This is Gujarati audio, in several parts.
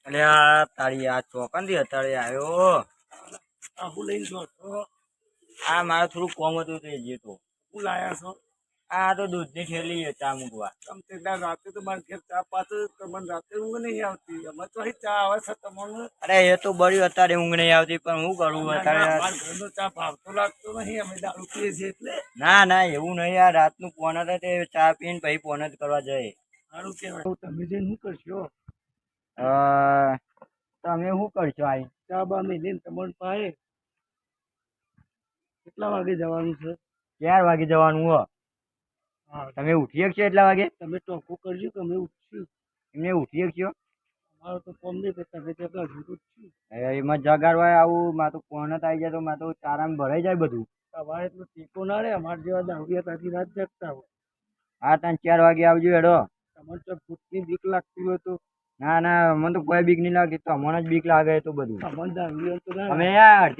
અલ્યા તારી આ ચોકન થી અત્યારે આવ્યો. આ મારે થોડું કોમ હતું તે જેતો લાયા છો. આ તો દૂધ ની થેલી ચા મૂકવા. રાતે તો મારે ઘેર ચા પાતો તમને રાતે ઊંઘ નહીં આવતી. અમે તો અહીં ચા આવે છે તમને. અરે એ તો બળ્યું અત્યારે ઊંઘ નહીં આવતી પણ શું કરું અત્યારે ઘરનો ચા ભાવતો લાગતો નહીં. અમે દારૂ પીએ છીએ એટલે. ના ના એવું નહીં. આ રાતનું ફોન હતા તે ચા પીને પછી ફોન જ કરવા જાય. સારું કેવાય. તમે જઈને શું કરશો? તમે શું કરશો? આઈ ચા બા મેલીને તમને પાય. કેટલા વાગે જવાનું છે? 4 વાગે જવાનું હો. તમે ઉઠી શકશો એટલા વાગે? તમે ટોકું કરજો કે અમે ઉઠશું. એમને ઉઠી શકશો? અમારો તો કોમ નહીં પણ તમે કેટલા ઉઠશું. એમાં જગાડવા આવું માં તો ફોન જ આવી જાય તો માં તો ચારામાં ભરાઈ જાય બધું. તમારે એટલું ટીકો ના રે. અમારે જેવા દારૂડિયા તાથી રાત જગતા હોય. હા તમે 4 વાગે આવજો હેડો. તમને તો ભૂતની બીક લાગતી હોય તો? ના ના મને તો કોઈ બીક નહીં લાગતી. તમને જ બીક લાગે તો બધું. તમને દારૂડિયા તો ના. અમે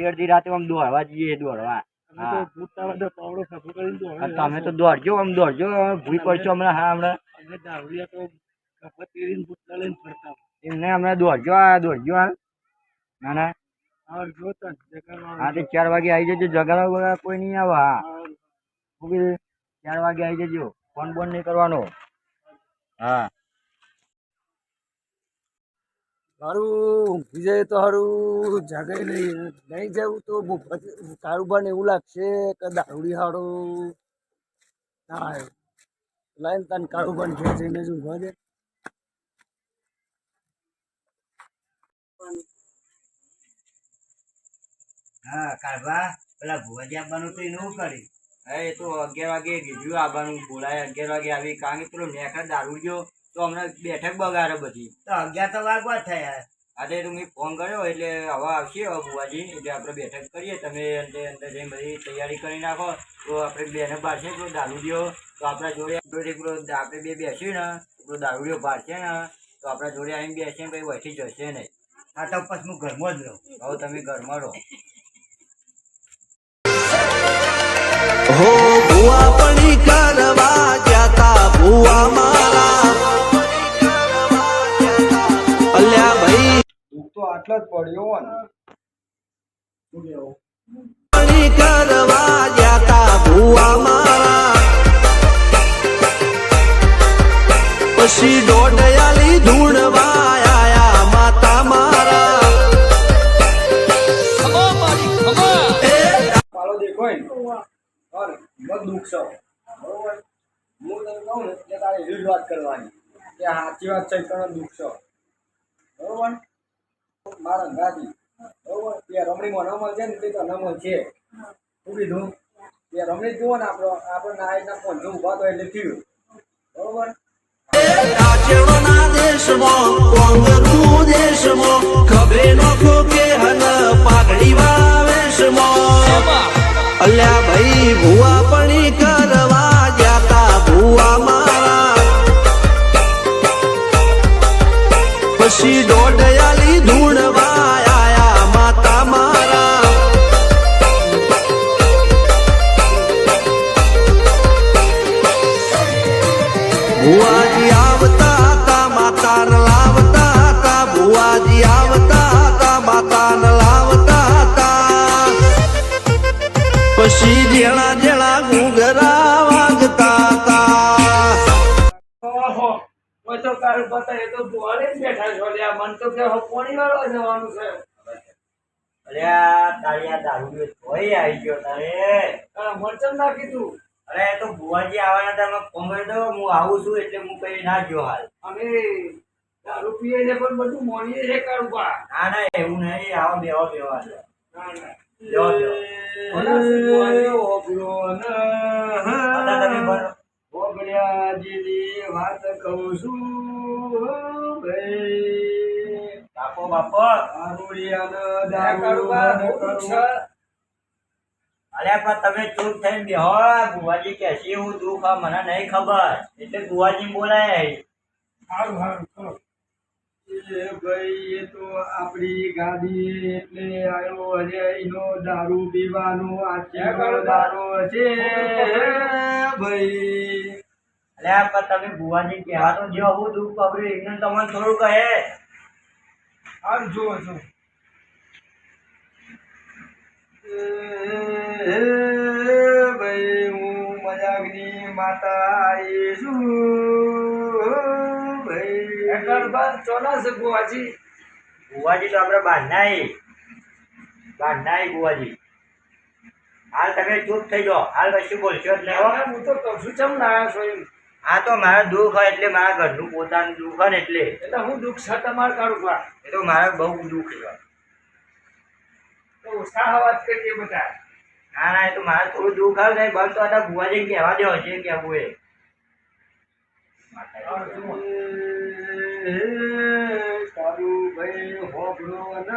અડધી રાતે આમ દોડવા જઈએ દોડવા. અમે તો ભૂતતા બધા પાવડો ખભો કરીને દોડે. તમે તો દોડજો આમ દોડજો. ભૂઈ પડશો હમણાં. હા હમણાં અમે દારૂડિયા તો ખભા તેરીને ભૂતતા લઈને ફરતા હોય. એમને હમણાં દોડજો. આ દોડજો હાલ. ના ના હા જોતા હા તો 4 વાગે આવી જજો. જગાડવા કોઈ નહીં આવે. હા 4 વાગે આવી જજો. ફોન બોન નહીં કરવાનો. હા મારું ઊંઘી જાય તો સારું. જાગે નહીં જવું તો કારોબાર એવું લાગશે કે દારૂડી હાડું ના લાઈન તાન કારોબાર ઘેર જઈને જ ઊંઘવા દે. હા કાઢવા પેલા ભુવાજી આવવાનું તો એનું કરી. હા એ તો 11 વાગે કીધું આવવાનું. બોલાય 11 વાગે આવી. કારણ કે પેલો નેખા દારૂ ગયો તો હમણાં બેઠક બગાડે બધી. તો 11 તો વાગવા જ થયા. આજે તો મેં ફોન કર્યો એટલે હવે આવશે હવે ભુવાજી. એટલે આપણે બેઠક કરીએ. તમે અંદર જઈને બધી તૈયારી કરી નાખો તો આપણે બેને પાડશે પેલો દારૂ ગયો તો આપણા જોડે પેલો આપણે બે બેસીએ ને પેલો દારૂ ગયો પાડશે ને તો આપણા જોડે આવીને બેસીને પછી વહીથી જશે નહીં. હા તો પછી હું ઘરમાં જ રહું. હવે તમે ઘરમાં રહો. હો ભુવા પણી કરવા જાતા ભુવા મારા. અલ્યા ભાઈ તો આટલા જ પડ્યો ને. પણી કરવા જાતા ભુવા મારા. પછી દોડયાલી ધૂણવા આયા માતા મારા. પાલો દેખો ને દુઃખ છો બરોબર. હું તને કહું ને કે તારે એવી જ વાત કરવાની કે સાચી વાત છે. તને દુઃખ છો બરોબર. મારા ગાદી બરોબર તે રમણીમાં ન મળશે ને તે તો ન મળશે. શું કીધું? તે રમણી જુઓ ને આપણે નાયકના ફોન જો ઉભા તો એટલે થયું બરોબર. રાજ્યના દેશમાં કોંગનું દેશમાં ખબરે નોખો કે હન પાઘડી વાવેશમાં. અલ્યા ભાઈ ભુવા પણી કરવા જાતા ભુવા મારા. પછી દોડયાલી ધૂણવા આયા માતા મારા. ભુવાજી આવતા હતા માતા લાવતા હતા. ભુવાજી આવતા હતા માતા લાવતા હતા. પછી જેણા જેણા ઘૂઘરા વાગતા હતા. ઓહો કોઈ તો કારોબાર તો એ તો ભુવાડે જ બેઠા છો. મન તો કે પોણી વાળવા જવાનું છે. અલ્યા તારી આ દારૂ હોય આવી ગયો તારે. મરચમ નાખી તું. અરે તો ભુવાજી આવવાના તમે ફોન કરી દો. હું આવું છું એટલે હું કઈ ના ગયો હાલ. અમે દારૂ પીએ છે પણ બધું મોડીએ છે કારોબાર. ના ના એવું નહીં. આવો બેવા બેવા ના ના વાત કહું છું બાપો બાપો. અલ્યા પણ તમે ચૂપ થઈને બેહો. ભુવાજી કે છે એવું દુઃખ મને નહીં ખબર એટલે ભુવાજી બોલાય. સારું સારું ચલો. ભાઈ એ તો આપણી ગાડી એટલે આવ્યો હજે એનો દારૂ પીવાનો આ દારૂ છે ભાઈ. અલ્યા પણ તમે ભુવાજી કહેવા તો જો હું દુઃખ પકડ્યું એમને તમને થોડું કહે. હાલ જો ભાઈ હું મજાકની માતા આવી છું ભાઈ. ચોલા છે બુવાજી. ભુવાજી તો આપણે બાંધનાય ભુવાજી. હાલ તમે ચૂપ થઈ જાઓ, હાલ કશું બોલશો જ નહીં હો. હું તો કશું ચમ લાયા છો એમ. આ તો મારા દુઃખ હોય એટલે મારા ઘરનું પોતાનું દુઃખ હોય ને એટલે હું દુઃખ છે તમારે કાઢું પા. એ તો મારે બહુ દુઃખ છે. તો ઉત્સાહ વાત કરીએ બધા. ના એ તો મારે થોડું દુઃખ આવે ને બંધ તો હતા ભુવાજી કહેવા દો જે કહેવું એ. તારું ભાઈ હોબળો ન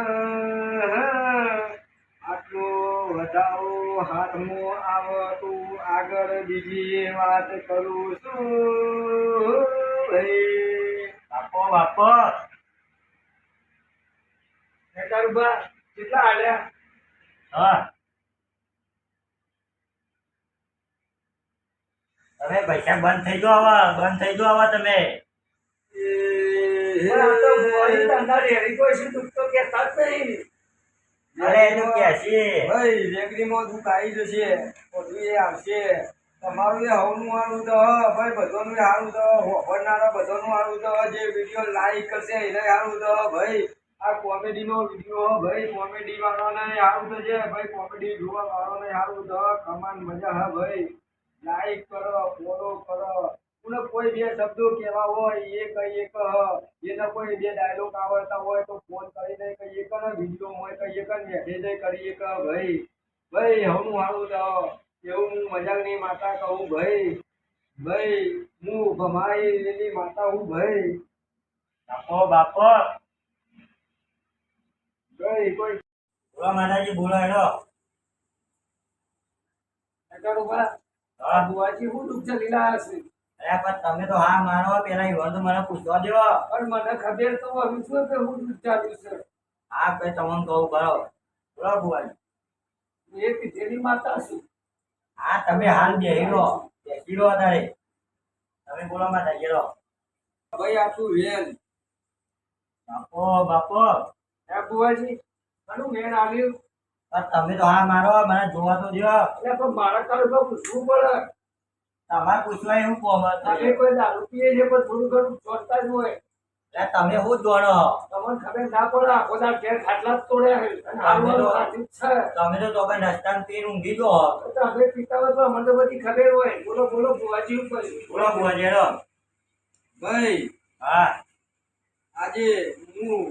આટલો વધાવો હાથમાં આવતું આગળ બીજી વાત કરું છું ભાઈ. બાપો તારું બા કેટલા હાલ્યા? હા તમે પૈસા બંધ થઈ જાઓ હવે તમે. પણ આ તો ભુવાજી ધંધા રેડી કોઈ છે દુઃખ તો કહેતા જ નહીં. અરે એ તો કહેશે. ભાઈ રેકડીમાં દુઃખ આવી જશે, બધું એ આવશે. તમારું એ હવનું હારું તો ભાઈ બધાનું હારું તો હોભરનારા બધાનું હારું તો જે વિડીયો લાઈક કરશે એને હારું તો ભાઈ. આ કોમેડીનો વિડીયો ભાઈ કોમેડી વાળાને હારું તો છે ભાઈ, કોમેડી જોવા વાળાને હારું તો કમાન મજા હા ભાઈ. લાઈક કરો, ફોલો કરો. કોને કોઈ બે શબ્દો કહેવા હોય એ કહીએ કે એને કોઈ બે ડાયલોગ આવડતા હોય તો ફોન કરીને કહીએ કે વિડીયો હોય કહીએ કે મેસેજ કરીએ કે ભાઈ હવનું હારું તો એવું હું મજાકની માતા કહું ભાઈ. હું ભમાઈની માતા હું ભાઈ. બાપો ભાઈ કોઈ બોલો માતાજી બોલો હેડો. હા બુવાજી હું દુઃખ ચલી રહ્યા છે. અરે પણ તમે તો હા માનો પેલા યુવાન તો મને પૂછવા દો. પણ મને ખબર તો હવે શું કે હું દુઃખ ચાલ્યું છે. હા કઈ તમને કહું કરો. બોલો ભુવાજી. એ પીધેલી માતા છું. હા તમે હાલ બેસી રહો અત્યારે. તમે બોલો માતાજી રહો. ભાઈ આટલું વેન બાપો હે બુવાજી ઘણું વેન આવ્યું. પણ તમે તો હા મારો મને જોવા તો દો. એટલે પણ મારા કાળ પૂછવું પડે. તમારે પૂછવા એવું કોમ તમે કોઈ દારૂ પીએ છે પણ થોડું ઘણું ચોટતા જ હોય. તમે શું જોડો. તમને ખબર ના પડે આખો દાડ ઘેર ખાટલા જ તોડ્યા છે અને હાલમાં સાચું જ છે. તમે તો રસ્તામાં પીને ઊંઘી જો. તો અમે પીતા હોય તો અમને તો બધી ખબર હોય. બોલો બુવાજી ઉપર. બોલો ભુવાજી હેડો. ભાઈ હા આજે હું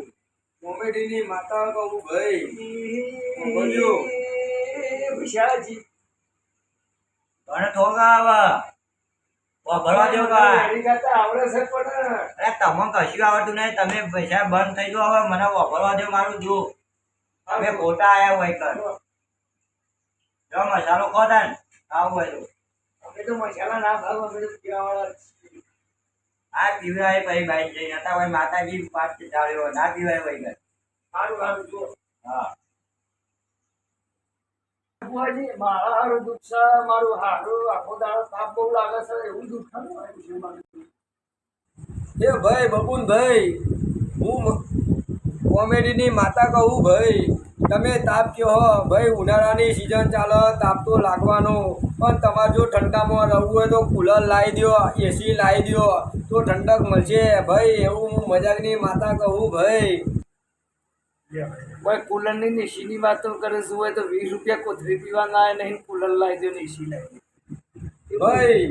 કોમેડીની માતા કહું ભાઈ. બોલ્યો વિશાળજી મને થોડા આવે ભરવા દો આવડે છે પણ અરે તમને કશું આવડતું નહીં. તમે પૈસા બંધ થઈ જાઓ હવે મને વાપરવા દો મારું જો. તમે ખોટા આયા હોય કર જો મસાલો ખો ને આવું હોય તો. અમે તો મસાલા ના ભાવ અમે તો પીવાવાળા છીએ. આ પીવાય પછી બાઈ જઈ હતા ભાઈ માતાજી પાસ ચાલ્યો ના પીવાય ભાઈ કર. સારું જો હા બુવાજી મારા હારું દુઃખ છે. મારું હારું આખો દાડો તાપ બહુ લાગે છે એવું દુઃખ થયું. એ ભાઈ બબુનભાઈ હું કોમેડીની માતા કહું ભાઈ. તમે તાપ કહો ભાઈ ઉનાળાની સિઝન ચાલે તાપ તો લાગવાનો પણ તમારે જો ઠંડામાં રહેવું હોય તો કુલર લાવી દો, એસી લાવી દો તો ઠંડક મળશે ભાઈ. એવું હું મજાકની માતા કહું ભાઈ. ભાઈ કુલરની નીસીની વાતો કરે શું હોય તો 20 રૂપિયા કોથળી પીવા ના નહીં કુલર લાવી દો નીસી લાવી ભાઈ.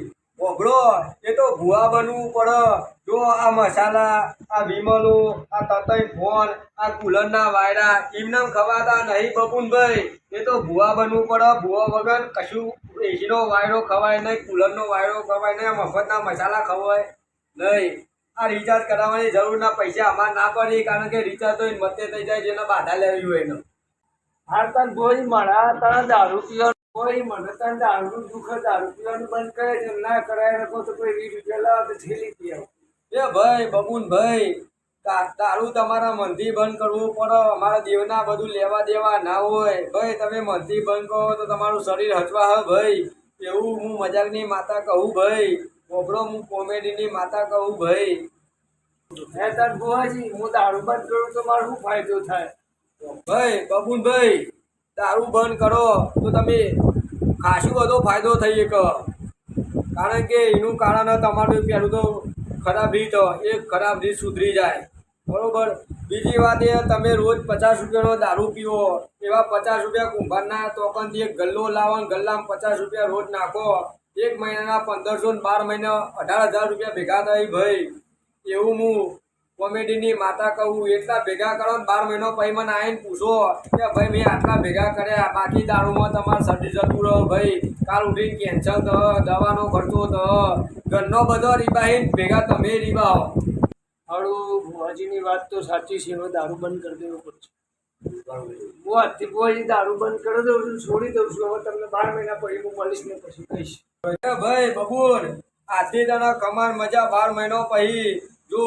ઓગળો એ તો ભૂવા બનવું પડે. જો આ મસાલા આ વિમલો આ તતઈ ફોન આ કુલરના વાયરા એમને ખવાતા નહીં બબુનભાઈ. એ તો ભૂવા બનવું પડે. ભૂવા વગર કશું એસીનો વાયરો ખવાય નહીં, કુલરનો વાયરો ખવાય નહીં, મફતના મસાલા ખવાય નહીં. આ રિચાર્જ કરાવવાની જરૂર ના પૈસા અમારે ના પડી કારણ કે રિચાર્જ તો મતે થઈ જાય જેને બાધા લેવી હોય એનો. હા તને કોઈ મારા તારા દારૂ પીવાનું કોઈ મને તને દારૂ દુઃખ દારૂ પીવાનું બંધ કરે છે ના કરાય રાખો તો કોઈ 20 રૂપિયા લાવો તો થેલી પી આવો. એ ભાઈ બબુનભાઈ દારૂ તમારા મનથી બંધ કરવું પડે. અમારા દેવના બધું લેવા દેવા ના હોય ભાઈ. તમે મનથી બંધ કરો તો તમારું શરીર હચવા હે ભાઈ. એવું હું મજાકની માતા કહું ભાઈ. બોબડો હું કોમેડીની માતા કહું ભાઈ. હે તાર બુવાજી હું દારૂ બંધ કરું તો મારો શું ફાયદો થાય? ભાઈ બબુનભાઈ, દારૂ બંધ કરો તો તમે ખાસી બધો ફાયદો થઈ શકે. કારણ કે એનું કારણ તમારું પહેલું તો ખરાબ રીત, એ ખરાબ રીત સુધરી જાય, બરોબર. બીજી વાત એ, તમે રોજ 50 રૂપિયાનો દારૂ પીવો, એવા 50 રૂપિયા કુંભારના તોકનથી એક ગલ્લો લાવો ને ગલ્લામાં 50 રૂપિયા રોજ નાખો, 1 મહિનાના 1500 ને 12 મહિના 18,000 રૂપિયા ભેગા થાય ભાઈ. એવું હું કોમેડીની માતા કહું. એટલા ભેગા કરો ને 12 મહિનો પછી મને આવીને પૂછો કે ભાઈ મેં આટલા ભેગા કર્યા, બાકી દારૂમાં તમારે શરદી જતું રહો ભાઈ, કાલ ઉઠીને કેન્સર થ, દવાનો ખર્ચો થ, ઘરનો બધો રીબાહીને ભેગા તમે રીબાવો. હારું બુવાજીની વાત તો સાચી છે. હવે દારૂ બંધ કરી દેવો પડશે. હું આજથી બુવાજી દારૂ બંધ કરી દઉં છું, છોડી દઉં છું. હવે તમને 12 મહિના પછી હું મળીશ ને પછી કહીશ. ભાઈ બબુર, આજથી તને કમાર મજા 12 મહિનો પછી. જો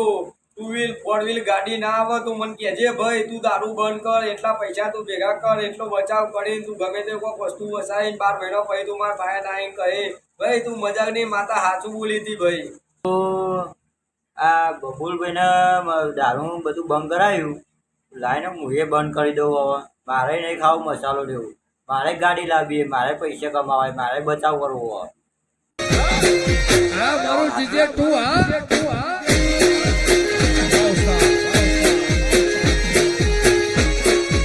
2 વ્હીલ 4 વ્હીલ ગાડી ના આવે તું મને કહેજે ભાઈ, તું દારૂ બંધ કર, એટલા પૈસા તું ભેગા કર, એટલો બચાવ કરીને તું ગમે તે કોઈ વસ્તુ વસાવીને 12 મહિનો પછી તું મારા ભાઈ આવીને કહે ભાઈ તું મજાકની માતા સાચું બોલી હતી ભાઈ. તો આ બબુલભાઈને દારૂ બધું બંધ કરાયું, લાઈને હું એ બંધ કરી દઉં. હવે મારે નહીં ખાવું મસાલો લેવું, મારે ગાડી લાવવી, મારે પૈસા કમાવાય, મારે બચાવ કરવો. હા મારું જીજે તું હા